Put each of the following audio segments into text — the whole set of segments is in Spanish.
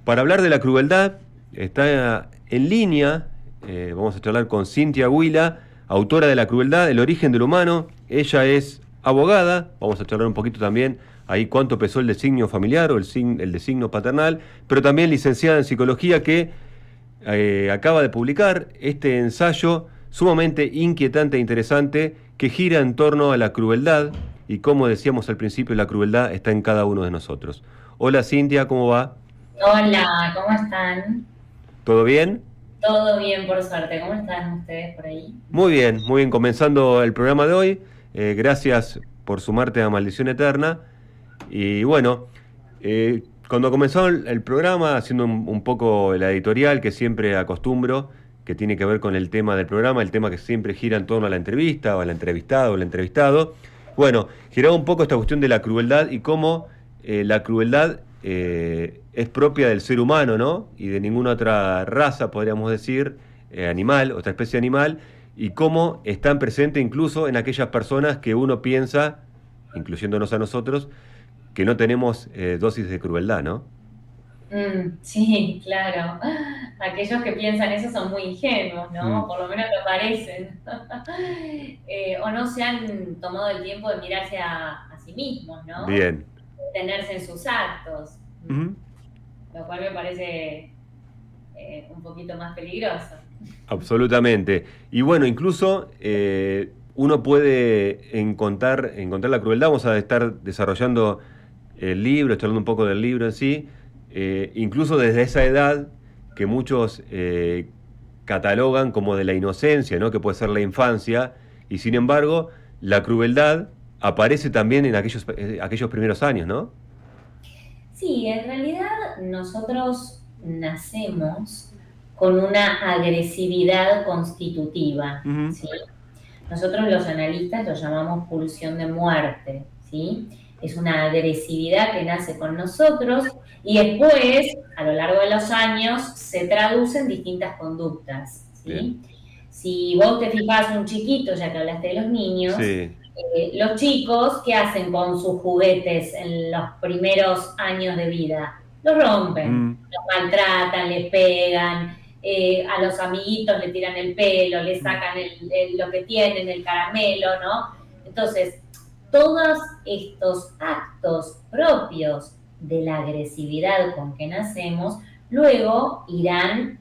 para hablar de la crueldad está en línea, vamos a charlar con Cintia Huila, autora de La crueldad, el origen del humano. Ella es abogada, vamos a charlar un poquito también ahí cuánto pesó el designio familiar o el designio paternal, pero también licenciada en psicología que acaba de publicar este ensayo sumamente inquietante e interesante que gira en torno a la crueldad y como decíamos al principio, la crueldad está en cada uno de nosotros. Hola Cintia, ¿cómo va? Hola, ¿cómo están? ¿Todo bien? Todo bien, por suerte. ¿Cómo están ustedes por ahí? Muy bien, comenzando el programa de hoy. Gracias por sumarte a Maldición Eterna. Y bueno, cuando comenzó el programa, haciendo un poco la editorial que siempre acostumbro, que tiene que ver con el tema del programa, el tema que siempre gira en torno a la entrevista, o al entrevistado, o al entrevistado. Bueno, giraba un poco esta cuestión de la crueldad y cómo la crueldad es propia del ser humano, ¿no? Y de ninguna otra raza, podríamos decir, animal, otra especie animal, y cómo están presentes incluso en aquellas personas que uno piensa, incluyéndonos a nosotros, que no tenemos dosis de crueldad, ¿no? Sí, claro. Aquellos que piensan eso son muy ingenuos, ¿no? Mm, Por lo menos lo parecen. O no se han tomado el tiempo de mirarse a sí mismos, ¿no? bien. Tenerse en sus actos, Ujú. lo cual me parece un poquito más peligroso. Absolutamente. Y bueno, incluso uno puede encontrar la crueldad. Vamos a estar desarrollando el libro, charlando un poco del libro en sí, incluso desde esa edad que muchos catalogan como de la inocencia, ¿no? Que puede ser la infancia, y sin embargo, la crueldad aparece también en aquellos primeros años, ¿no? Sí, en realidad nosotros nacemos con una agresividad constitutiva, Ujú. ¿sí? Nosotros los analistas lo llamamos pulsión de muerte, ¿sí? Es una agresividad que nace con nosotros y después, a lo largo de los años, se traduce en distintas conductas, Bien. ¿sí? Si vos te fijás un chiquito, ya que hablaste de los niños, Sí. los chicos, ¿qué hacen con sus juguetes en los primeros años de vida? Los rompen, Mm, los maltratan, les pegan, a los amiguitos le tiran el pelo, le mm, sacan lo que tienen, el caramelo, ¿no? Entonces, todos estos actos propios de la agresividad con que nacemos, luego irán,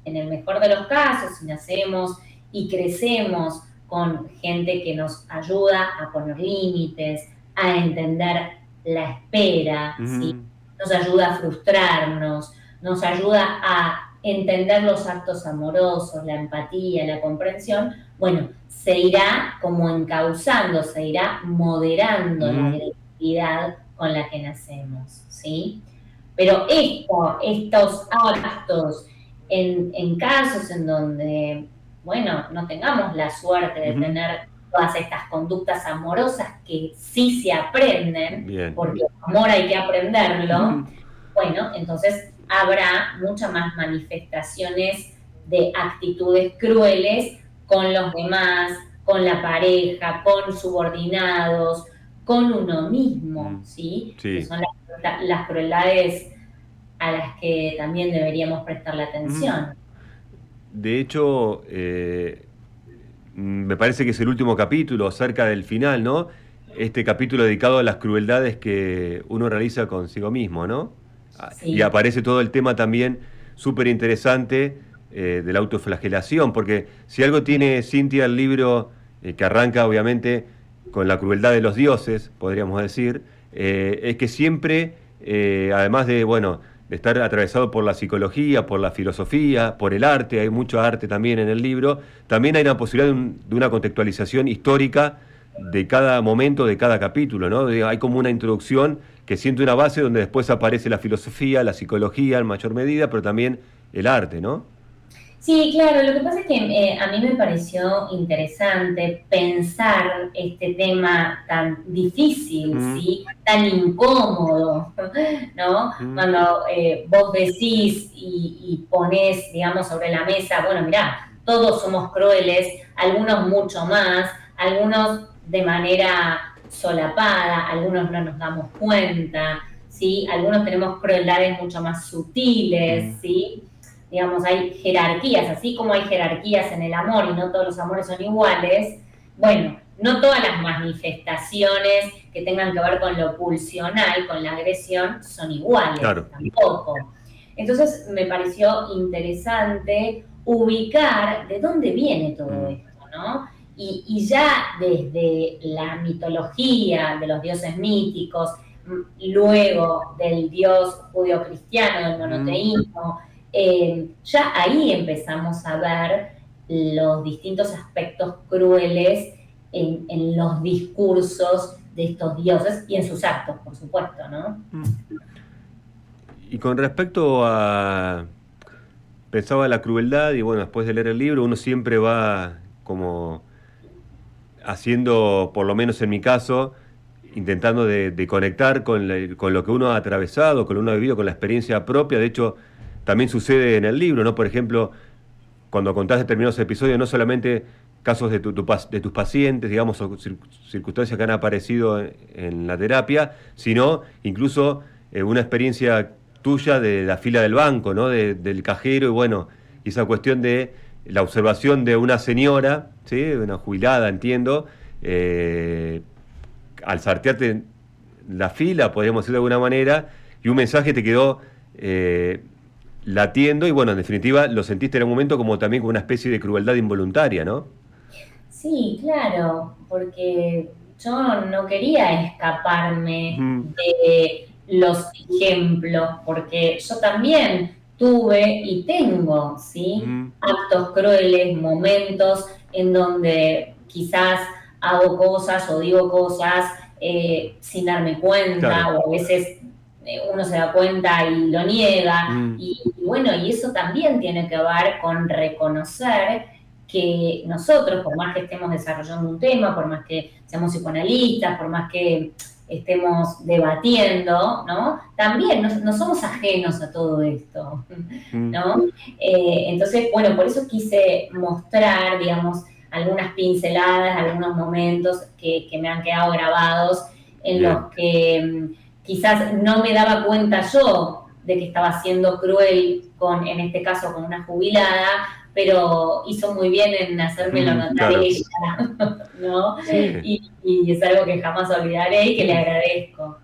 en el mejor de los casos, si nacemos y crecemos con gente que nos ayuda a poner límites, a entender la espera, ¿sí? mm, Nos ayuda a frustrarnos, nos ayuda a entender los actos amorosos, la empatía, la comprensión. Bueno, se irá como encauzando, se irá moderando la mm, agresividad con la que nacemos, ¿sí? Pero estos actos, en casos en donde, bueno, no tengamos la suerte de mm, tener todas estas conductas amorosas que sí se aprenden, bien. porque el amor hay que aprenderlo, Mm, bueno, entonces habrá muchas más manifestaciones de actitudes crueles con los demás, con la pareja, con subordinados, con uno mismo, mm, ¿sí? Que sí. son las crueldades a las que también deberíamos prestarle Mm. atención. De hecho, me parece que es el último capítulo, cerca del final, ¿no? Este capítulo dedicado a las crueldades que uno realiza consigo mismo, ¿no? Y Sí. aparece todo el tema también súper interesante de la autoflagelación, porque si algo tiene Cintia el libro, que arranca obviamente con la crueldad de los dioses, podríamos decir, es que siempre, además de, bueno, de estar atravesado por la psicología, por la filosofía, por el arte, hay mucho arte también en el libro, también hay una posibilidad de una contextualización histórica de cada momento, de cada capítulo, ¿no? Hay como una introducción que siente una base donde después aparece la filosofía, la psicología en mayor medida, pero también el arte, ¿no? Sí, claro, lo que pasa es que a mí me pareció interesante pensar este tema tan difícil, Mm, ¿sí? Tan incómodo, ¿no? mm, Cuando vos decís y ponés, digamos, sobre la mesa, bueno, mirá, todos somos crueles, algunos mucho más, algunos de manera solapada, algunos no nos damos cuenta, ¿sí? Algunos tenemos crueldades mucho más sutiles, ¿sí? Digamos, hay jerarquías, así como hay jerarquías en el amor y no todos los amores son iguales, bueno, no todas las manifestaciones que tengan que ver con lo pulsional, con la agresión, son iguales, Claro. tampoco. Entonces me pareció interesante ubicar de dónde viene todo esto, ¿no? Y ya desde la mitología de los dioses míticos, luego del dios judío-cristiano, del monoteísmo, ya ahí empezamos a ver los distintos aspectos crueles en los discursos de estos dioses y en sus actos, por supuesto, ¿no? Y con respecto a... Pensaba la crueldad y bueno, después de leer el libro uno siempre va como haciendo, por lo menos en mi caso, intentando de conectar con lo que uno ha atravesado, con lo que uno ha vivido, con la experiencia propia. De hecho, también sucede en el libro, ¿no? Por ejemplo, cuando contás determinados episodios, no solamente casos de tus pacientes, digamos, o circunstancias que han aparecido en la terapia, sino incluso una experiencia tuya de la fila del banco, ¿no? Del cajero, y bueno, esa cuestión de la observación de una señora, ¿sí? Una jubilada, entiendo, al saltearte la fila, podríamos decir de alguna manera, y un mensaje te quedó latiendo, y bueno, en definitiva lo sentiste en un momento como también como una especie de crueldad involuntaria, ¿no? Sí, claro, porque yo no quería escaparme de los ejemplos, porque yo también tuve y tengo, ¿sí? Actos crueles, momentos en donde quizás hago cosas o digo cosas sin darme cuenta, Claro. o a veces uno se da cuenta y lo niega, y bueno, y eso también tiene que ver con reconocer que nosotros, por más que estemos desarrollando un tema, por más que seamos psicoanalistas, por más que estemos debatiendo, ¿no? También no somos ajenos a todo esto, ¿no? Entonces, bueno, por eso quise mostrar, digamos, algunas pinceladas, algunos momentos que me han quedado grabados en Bien. los que quizás no me daba cuenta yo de que estaba siendo cruel en este caso, con una jubilada, pero hizo muy bien en hacérmelo notar Claro. ella, ¿no? Sí. Y es algo que jamás olvidaré y que le agradezco.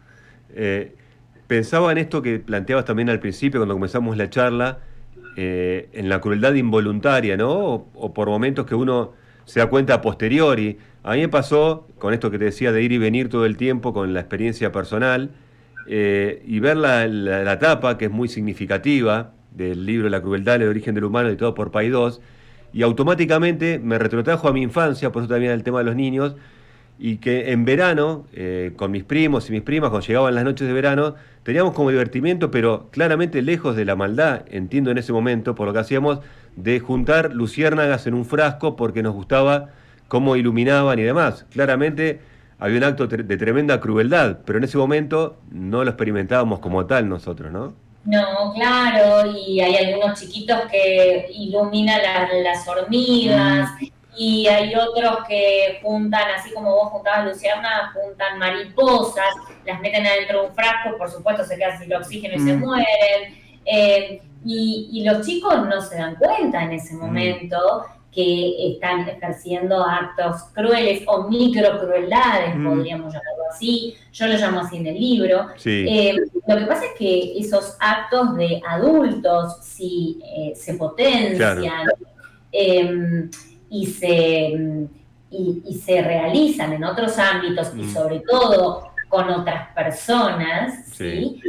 Pensaba en esto que planteabas también al principio, cuando comenzamos la charla, en la crueldad involuntaria, ¿no? O por momentos que uno se da cuenta a posteriori. A mí me pasó, con esto que te decía, de ir y venir todo el tiempo, con la experiencia personal, y ver la tapa, que es muy significativa, del libro La crueldad, el origen del humano, editado por Paidós, y automáticamente me retrotrajo a mi infancia, por eso también el tema de los niños, y que en verano, con mis primos y mis primas, cuando llegaban las noches de verano, teníamos como divertimento, pero claramente lejos de la maldad, entiendo en ese momento, por lo que hacíamos, de juntar luciérnagas en un frasco porque nos gustaba cómo iluminaban y demás. Claramente había un acto de tremenda crueldad, pero en ese momento no lo experimentábamos como tal nosotros, ¿no? No, claro, y hay algunos chiquitos que iluminan las hormigas, y hay otros que juntan, así como vos juntabas lucierna, juntan mariposas, las meten adentro de un frasco, por supuesto se quedan sin oxígeno y se mueren. Y los chicos no se dan cuenta en ese momento que están ejerciendo actos crueles o microcrueldades, podríamos llamarlo así. Yo lo llamo así en el libro. Sí. Lo que pasa es que esos actos de adultos, si se potencian, Claro. y se realizan en otros ámbitos y sobre todo con otras personas, ¿sí?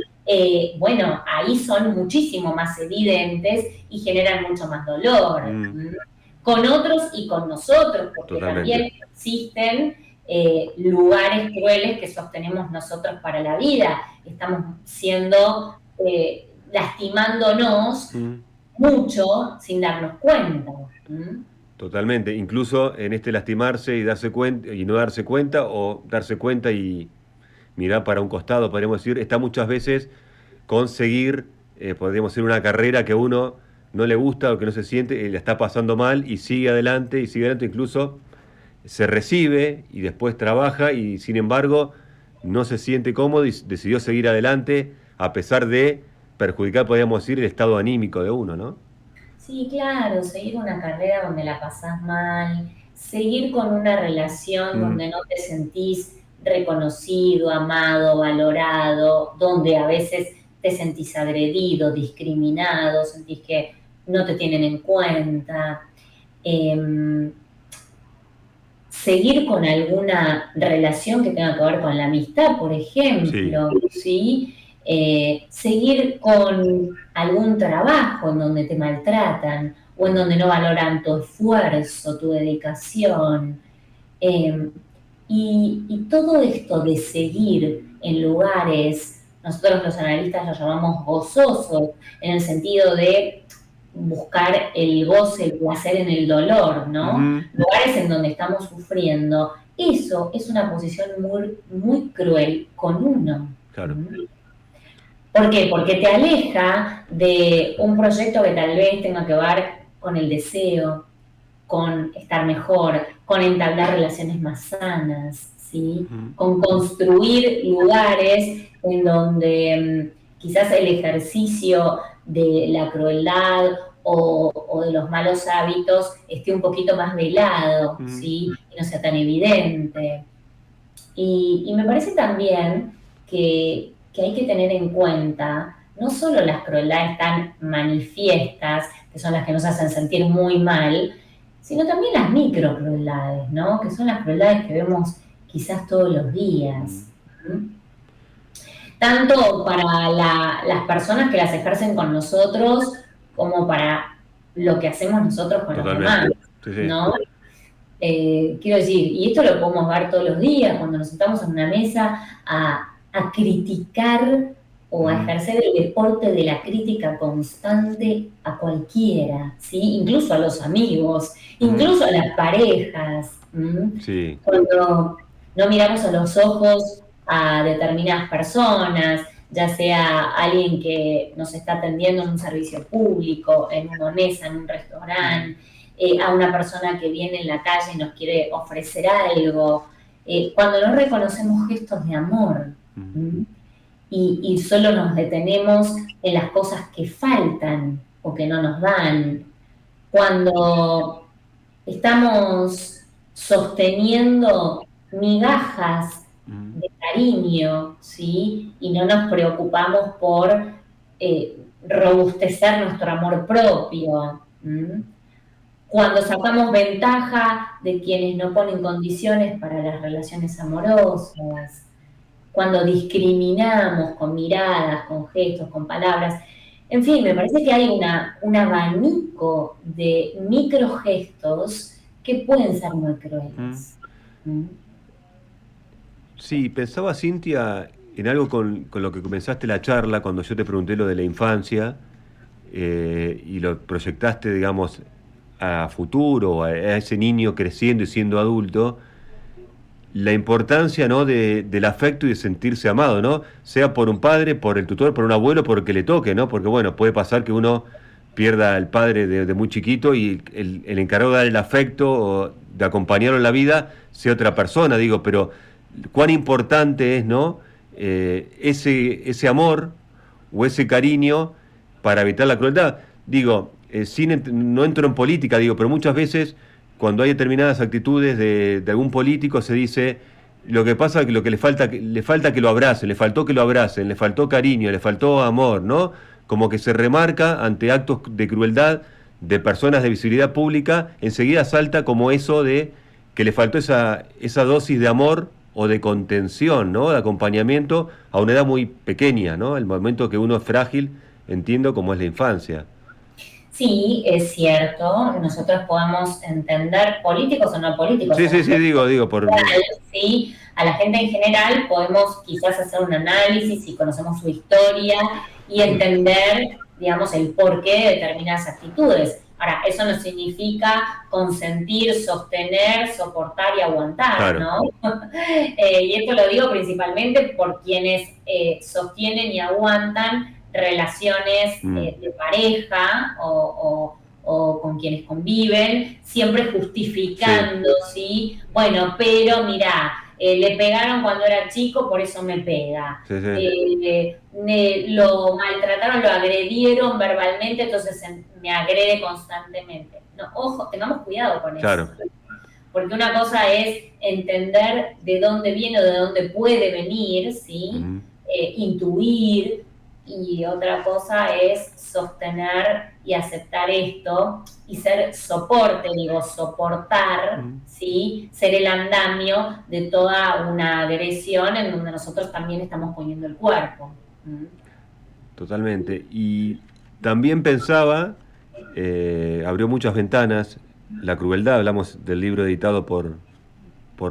Bueno, ahí son muchísimo más evidentes y generan mucho más dolor. Con otros y con nosotros, porque Totalmente. también existen lugares crueles que sostenemos nosotros para la vida. Estamos siendo, lastimándonos mucho sin darnos cuenta. Totalmente, incluso en este lastimarse y darse cuenta y no darse cuenta, o darse cuenta y mirar para un costado, podríamos decir, está muchas veces conseguir, podríamos decir, una carrera que a uno no le gusta o que no se siente, y la está pasando mal y sigue adelante, incluso se recibe y después trabaja, y sin embargo no se siente cómodo y decidió seguir adelante a pesar de perjudicar, podríamos decir, el estado anímico de uno, ¿no? Sí, claro, seguir una carrera donde la pasás mal, seguir con una relación Mm, donde no te sentís reconocido, amado, valorado, donde a veces te sentís agredido, discriminado, sentís que no te tienen en cuenta. Em, Seguir con alguna relación que tenga que ver con la amistad, por sí. ejemplo, ¿sí? Seguir con algún trabajo en donde te maltratan o en donde no valoran tu esfuerzo, tu dedicación. Eh, y todo esto de seguir en lugares, nosotros los analistas lo llamamos gozosos, en el sentido de buscar el goce, el placer en el dolor, ¿no? Ujú, Lugares en donde estamos sufriendo. Eso es una posición muy, muy cruel con uno. claro. ¿Mm? ¿Por qué? Porque te aleja de un proyecto que tal vez tenga que ver con el deseo, con estar mejor, con entablar relaciones más sanas, ¿sí? Ujú, Con construir lugares en donde quizás el ejercicio de la crueldad o de los malos hábitos esté un poquito más velado, ujú, ¿sí? Y no sea tan evidente. Y me parece también que hay que tener en cuenta no solo las crueldades tan manifiestas, que son las que nos hacen sentir muy mal, sino también las microcrueldades, ¿no? Que son las crueldades que vemos quizás todos los ujú. días. ¿Mm? Tanto para las personas que las ejercen con nosotros, como para lo que hacemos nosotros con los demás, Totalmente. Sí, sí. ¿no? Quiero decir, y esto lo podemos ver todos los días, cuando nos sentamos en una mesa a criticar o a Ujú, ejercer el deporte de la crítica constante a cualquiera, ¿sí? Incluso a los amigos, ujú. incluso a las parejas. Sí. Cuando no miramos a los ojos a determinadas personas, ya sea alguien que nos está atendiendo en un servicio público, en una mesa, en un Ujú, restaurante, a una persona que viene en la calle y nos quiere ofrecer algo, cuando no reconocemos gestos de amor, ujú. ¿m? Y solo nos detenemos en las cosas que faltan o que no nos dan, cuando estamos sosteniendo migajas Ujú. de cariño, ¿sí? Y no nos preocupamos por robustecer nuestro amor propio. ¿M? Cuando sacamos ventaja de quienes no ponen condiciones para las relaciones amorosas, cuando discriminamos con miradas, con gestos, con palabras. En fin, me parece que hay un abanico de microgestos que pueden ser muy Ujú. crueles. ¿Mm? Sí, pensaba, Cintia, en algo con lo que comenzaste la charla cuando yo te pregunté lo de la infancia y lo proyectaste, digamos, a futuro, a ese niño creciendo y siendo adulto, la importancia, ¿no? Del afecto y de sentirse amado, ¿no? Sea por un padre, por el tutor, por un abuelo, por el que le toque, ¿no? Porque bueno, puede pasar que uno pierda al padre de muy chiquito y el encargado de dar el afecto o de acompañarlo en la vida sea otra persona, digo, pero cuán importante es, ¿no? Ese amor o ese cariño para evitar la crueldad. Digo, no entro en política, digo, pero muchas veces cuando hay determinadas actitudes de algún político se dice, lo que pasa es que lo que le falta que lo abracen, le faltó que lo abracen, le faltó cariño, le faltó amor, ¿no? Como que se remarca ante actos de crueldad de personas de visibilidad pública, enseguida salta como eso de que le faltó esa dosis de amor o de contención, ¿no? De acompañamiento a una edad muy pequeña, ¿no? El momento que uno es frágil, entiendo como es la infancia. Sí, es cierto, nosotros podemos entender, políticos o no políticos, Sí, a la sí, sí, gente digo, en general, ¿sí? A la gente en general podemos quizás hacer un análisis si conocemos su historia y entender, digamos, el porqué de determinadas actitudes. Ahora, eso no significa consentir, sostener, soportar y aguantar, claro. ¿no? Y esto lo digo principalmente por quienes sostienen y aguantan relaciones Mm, de pareja o con quienes conviven, siempre sí. justificando, ¿sí? Bueno, pero mirá, le pegaron cuando era chico, por eso me pega. Sí, sí. Lo maltrataron, lo agredieron verbalmente, entonces me agrede constantemente. No, ojo, tengamos cuidado con eso. Claro. Porque una cosa es entender de dónde viene o de dónde puede venir, ¿sí? Intuir, y otra cosa es sostener y aceptar esto y ser soporte, soportar, ¿sí? Ser el andamio de toda una agresión en donde nosotros también estamos poniendo el cuerpo. Totalmente. Y también pensaba, abrió muchas ventanas, la crueldad, hablamos del libro editado por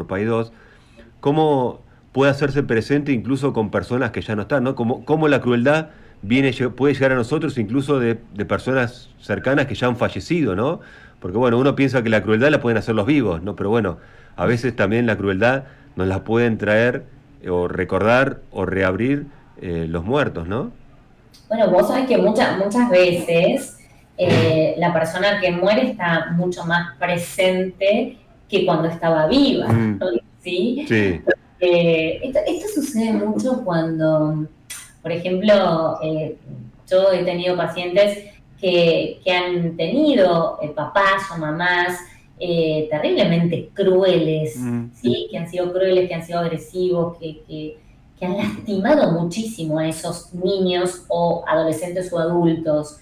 Paidós, cómo puede hacerse presente incluso con personas que ya no están, ¿no? Cómo la crueldad puede llegar a nosotros incluso de personas cercanas que ya han fallecido, ¿no? Porque bueno, uno piensa que la crueldad la pueden hacer los vivos, ¿no? Pero bueno, a veces también la crueldad nos la pueden traer o recordar o reabrir los muertos, ¿no? Bueno, vos sabés que muchas veces la persona que muere está mucho más presente que cuando estaba viva, ¿sí? Sí. Esto sucede mucho cuando, por ejemplo, yo he tenido pacientes que han tenido papás o mamás terriblemente crueles, ¿sí? Que han sido crueles, que han sido agresivos, que han lastimado muchísimo a esos niños o adolescentes o adultos.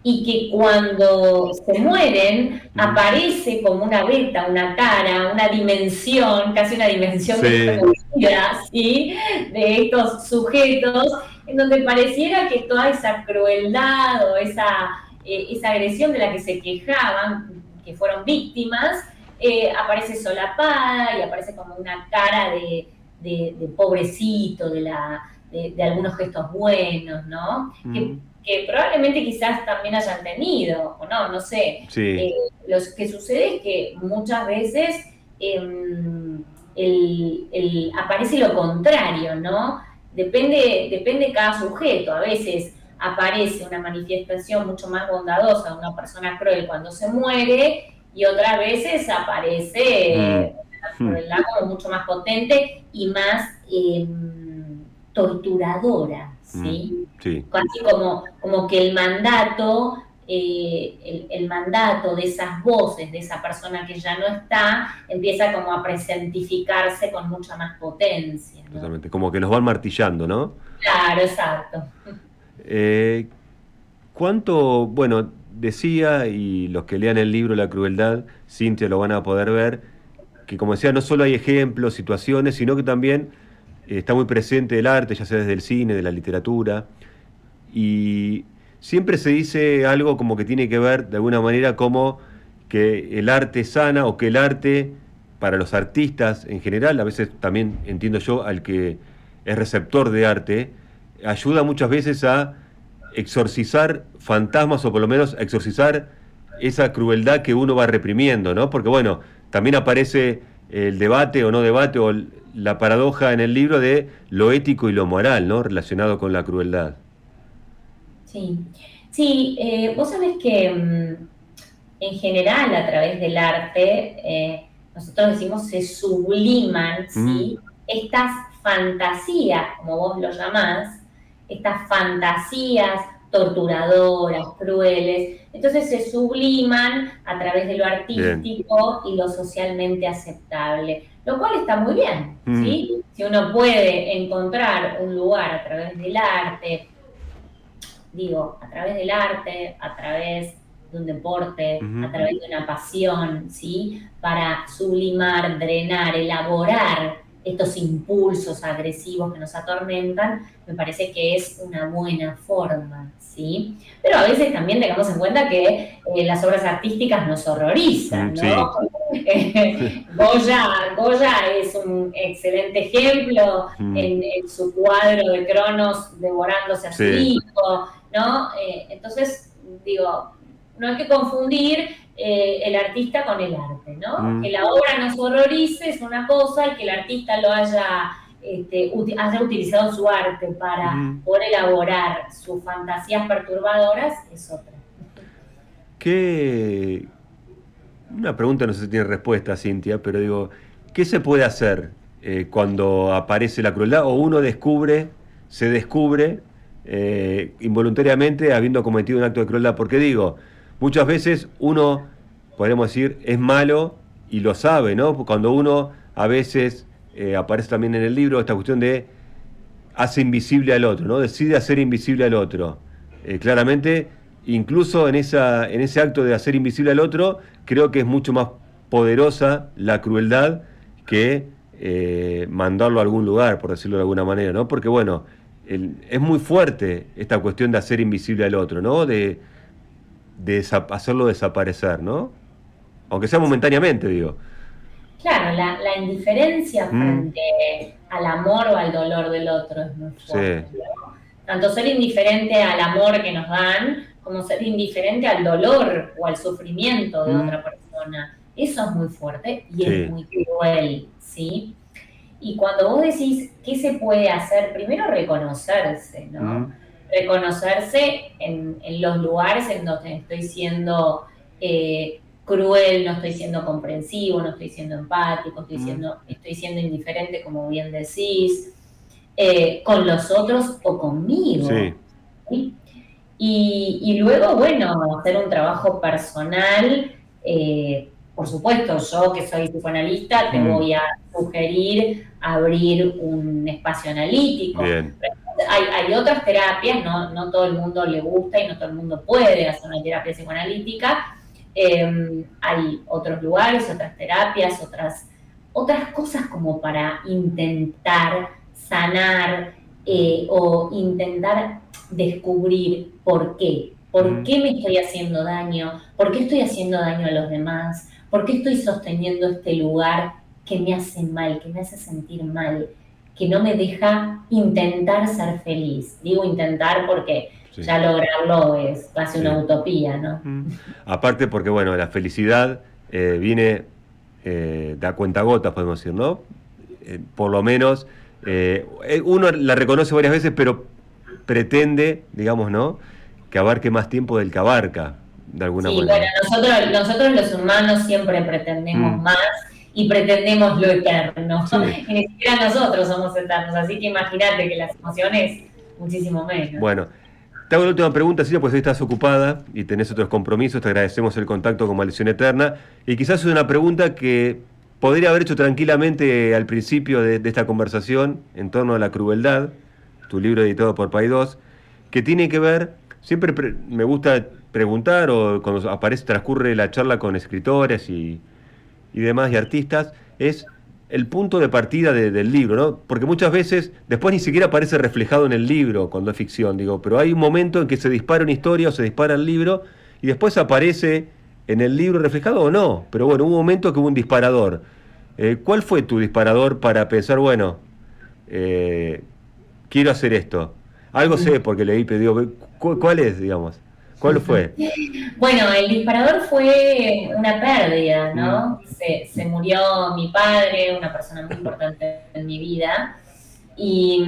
Y que cuando se mueren aparece como una beta, una cara, una dimensión, casi una dimensión desconocida, ¿sí? De estos sujetos, en donde pareciera que toda esa crueldad o esa agresión de la que se quejaban, que fueron víctimas, aparece solapada y aparece como una cara de pobrecito, de algunos gestos buenos, ¿no? Que probablemente quizás también hayan tenido, o no sé. Sí. Lo que sucede es que muchas veces aparece lo contrario, ¿no? Depende cada sujeto. A veces aparece una manifestación mucho más bondadosa de una persona cruel cuando se muere, y otras veces aparece la crueldad como mucho más potente y más torturadora, ¿sí? Sí. Casi como que el mandato de esas voces, de esa persona que ya no está, empieza como a presentificarse con mucha más potencia, ¿no? Totalmente, como que nos van martillando, ¿no? Claro, exacto. ¿Cuánto, bueno, decía, y los que lean el libro La crueldad, Cintia, lo van a poder ver, que como decía, no solo hay ejemplos, situaciones, sino que también está muy presente el arte, ya sea desde el cine, de la literatura, y siempre se dice algo como que tiene que ver de alguna manera como que el arte sana, o que el arte para los artistas en general, a veces también entiendo yo al que es receptor de arte, ayuda muchas veces a exorcizar fantasmas, o por lo menos a exorcizar esa crueldad que uno va reprimiendo, ¿no? Porque bueno, también aparece el debate o no debate, o la paradoja en el libro de lo ético y lo moral, ¿no? Relacionado con la crueldad. Sí, vos sabés que en general a través del arte, nosotros decimos se subliman, ¿sí? Estas fantasías, como vos lo llamás, estas fantasías torturadoras, crueles, entonces se subliman a través de lo artístico y lo socialmente aceptable, lo cual está muy bien, ¿sí? Si uno puede encontrar un lugar a través del arte, a través de un deporte, a través de una pasión, ¿sí? Para sublimar, drenar, elaborar estos impulsos agresivos que nos atormentan, me parece que es una buena forma, ¿sí? Pero a veces también tengamos en cuenta que las obras artísticas nos horrorizan, ¿no? Sí. Goya es un excelente ejemplo en su cuadro de Cronos devorándose a su hijo, ¿no? Entonces, no hay que confundir el artista con el arte, ¿no? Que la obra nos horrorice es una cosa, y que el artista lo haya utilizado su arte para poder elaborar sus fantasías perturbadoras es otra. Una pregunta, no sé si tiene respuesta, Cintia, pero digo, ¿qué se puede hacer cuando aparece la crueldad o uno se descubre involuntariamente habiendo cometido un acto de crueldad? Porque digo, muchas veces uno, podemos decir, es malo y lo sabe, ¿no? Cuando uno a veces, aparece también en el libro esta cuestión de hace invisible al otro, ¿no? Decide hacer invisible al otro. Claramente, incluso en ese acto de hacer invisible al otro, creo que es mucho más poderosa la crueldad que mandarlo a algún lugar, por decirlo de alguna manera, ¿no? Porque, bueno, es muy fuerte esta cuestión de hacer invisible al otro, ¿no? De hacerlo desaparecer, ¿no? Aunque sea momentáneamente, digo. Claro, la indiferencia frente al amor o al dolor del otro es muy fuerte, Sí. ¿no? Tanto ser indiferente al amor que nos dan, como ser indiferente al dolor o al sufrimiento de otra persona. Eso es muy fuerte y es Sí. muy cruel, ¿sí? Y cuando vos decís qué se puede hacer, primero reconocerse, ¿no? Reconocerse en los lugares en donde estoy siendo cruel, no estoy siendo comprensivo, no estoy siendo empático, estoy siendo indiferente, como bien decís, con los otros o conmigo. Sí. ¿Sí? Y luego, bueno, hacer un trabajo personal. Por supuesto, yo que soy psicoanalista, te voy a sugerir abrir un espacio analítico. Bien. Hay otras terapias, no todo el mundo le gusta y no todo el mundo puede hacer una terapia psicoanalítica. Hay otros lugares, otras terapias, otras cosas como para intentar sanar o intentar descubrir por qué. ¿Por qué me estoy haciendo daño? ¿Por qué estoy haciendo daño a los demás? ¿Por qué estoy sosteniendo este lugar que me hace mal, que me hace sentir mal, que no me deja intentar ser feliz? Digo intentar porque ya lograrlo es casi una utopía, ¿no? Aparte porque, bueno, la felicidad viene da cuentagotas, podemos decir, ¿no? Por lo menos uno la reconoce varias veces, pero pretende, digamos, ¿no?, que abarque más tiempo del que abarca, de alguna manera. Bueno, nosotros los humanos siempre pretendemos más y pretendemos lo eterno. Sí. Y ni siquiera nosotros somos eternos, así que imagínate que las emociones muchísimo menos. Bueno, te hago la última pregunta, Silvia, pues hoy estás ocupada y tenés otros compromisos, te agradecemos el contacto con Maldición Eterna, y quizás es una pregunta que podría haber hecho tranquilamente al principio de esta conversación en torno a la crueldad, tu libro editado por Paidós, que tiene que ver, siempre me gusta preguntar, o cuando transcurre la charla con escritores y demás, y artistas, es el punto de partida del libro, ¿no? Porque muchas veces después ni siquiera aparece reflejado en el libro cuando es ficción, digo, pero hay un momento en que se dispara una historia o se dispara el libro y después aparece en el libro reflejado o no, pero bueno, hubo un momento que hubo un disparador. ¿Cuál fue tu disparador para pensar, bueno, quiero hacer esto? Algo sé porque leí, pero digo, ¿cuál es, digamos? ¿Cuál fue? Bueno, el disparador fue una pérdida, ¿no? Se murió mi padre, una persona muy importante en mi vida. Y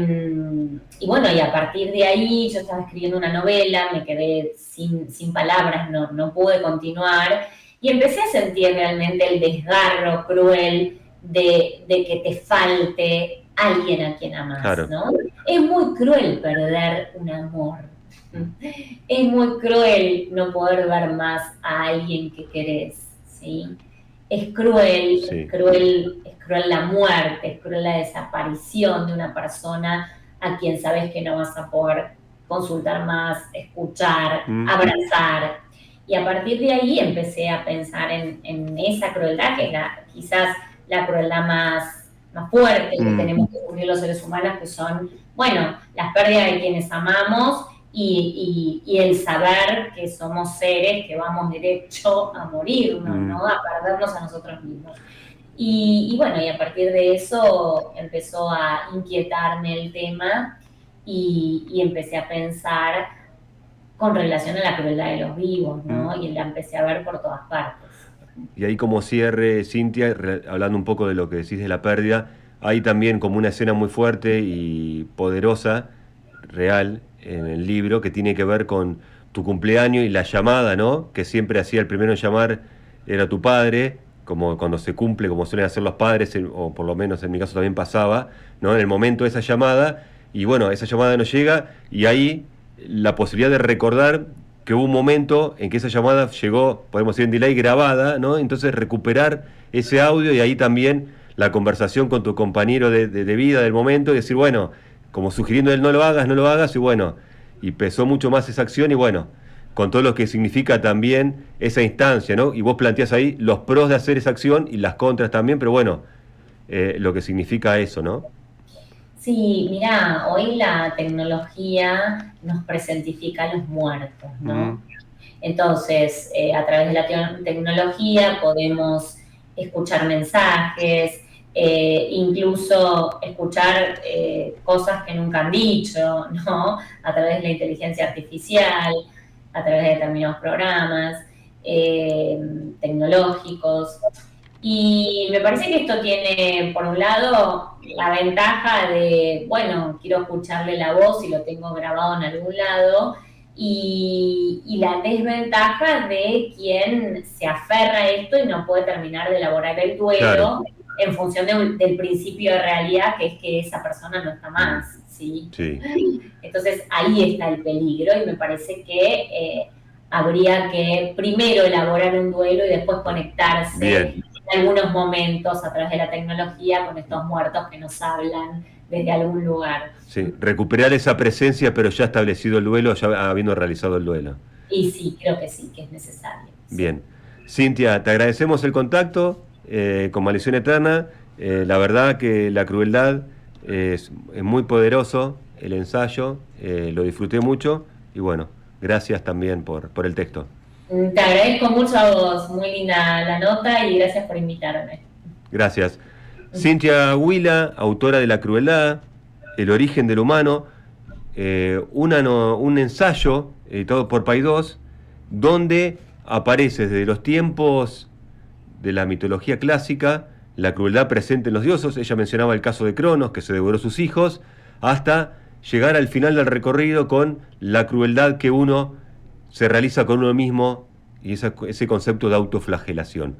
bueno, y a partir de ahí yo estaba escribiendo una novela, me quedé sin palabras, no pude continuar. Y empecé a sentir realmente el desgarro cruel de que te falte alguien a quien amás, claro, ¿no? Es muy cruel perder un amor. Es muy cruel no poder ver más a alguien que querés, ¿sí? Es cruel, sí. Es cruel la muerte, es cruel la desaparición de una persona a quien sabes que no vas a poder consultar más, escuchar, abrazar. Y a partir de ahí empecé a pensar en esa crueldad, que es quizás la crueldad más fuerte que tenemos que sufrir los seres humanos, que son, bueno, las pérdidas de quienes amamos y el saber que somos seres que vamos derecho a morirnos, ¿no? A perdernos a nosotros mismos. Y bueno, y a partir de eso empezó a inquietarme el tema y empecé a pensar con relación a la crueldad de los vivos, ¿no? Y la empecé a ver por todas partes. Y ahí como cierre, Cintia, hablando un poco de lo que decís de la pérdida, hay también como una escena muy fuerte y poderosa, real, en el libro, que tiene que ver con tu cumpleaños y la llamada, ¿no? Que siempre hacía el primero en llamar, era tu padre, como cuando se cumple, como suelen hacer los padres, o por lo menos en mi caso también pasaba, ¿no? En el momento de esa llamada, y bueno, esa llamada no llega, y ahí la posibilidad de recordar que hubo un momento en que esa llamada llegó, podemos decir en delay, grabada, ¿no? Entonces recuperar ese audio y ahí también la conversación con tu compañero de vida del momento y decir, bueno, como sugiriendo él no lo hagas, y bueno, y pesó mucho más esa acción y bueno, con todo lo que significa también esa instancia, ¿no? Y vos planteás ahí los pros de hacer esa acción y las contras también, pero bueno, lo que significa eso, ¿no? Sí, mira, hoy la tecnología nos presentifica a los muertos, ¿no? Entonces, a través de la tecnología podemos escuchar mensajes, incluso escuchar cosas que nunca han dicho, ¿no? A través de la inteligencia artificial, a través de determinados programas tecnológicos. Y me parece que esto tiene, por un lado, la ventaja de, bueno, quiero escucharle la voz y lo tengo grabado en algún lado, y la desventaja de quien se aferra a esto y no puede terminar de elaborar el duelo, claro, en función del principio de realidad, que es que esa persona no está más, ¿sí? Sí. Entonces ahí está el peligro y me parece que habría que primero elaborar un duelo y después conectarse. Bien. En algunos momentos a través de la tecnología con estos muertos que nos hablan desde algún lugar. Sí, recuperar esa presencia pero ya establecido el duelo, ya habiendo realizado el duelo. Y sí, creo que sí, que es necesario. Sí. Bien. Cintia, te agradecemos el contacto con Maldición Eterna. La verdad que la crueldad es muy poderoso, el ensayo, lo disfruté mucho y bueno, gracias también por el texto. Te agradezco mucho a vos, muy linda la nota y gracias por invitarme. Gracias. Cintia Huila, autora de La crueldad, El origen del humano, un ensayo editado por Paidós, donde aparece desde los tiempos de la mitología clásica, la crueldad presente en los dioses. Ella mencionaba el caso de Cronos, que se devoró sus hijos, hasta llegar al final del recorrido con la crueldad que uno se realiza con uno mismo y ese concepto de autoflagelación.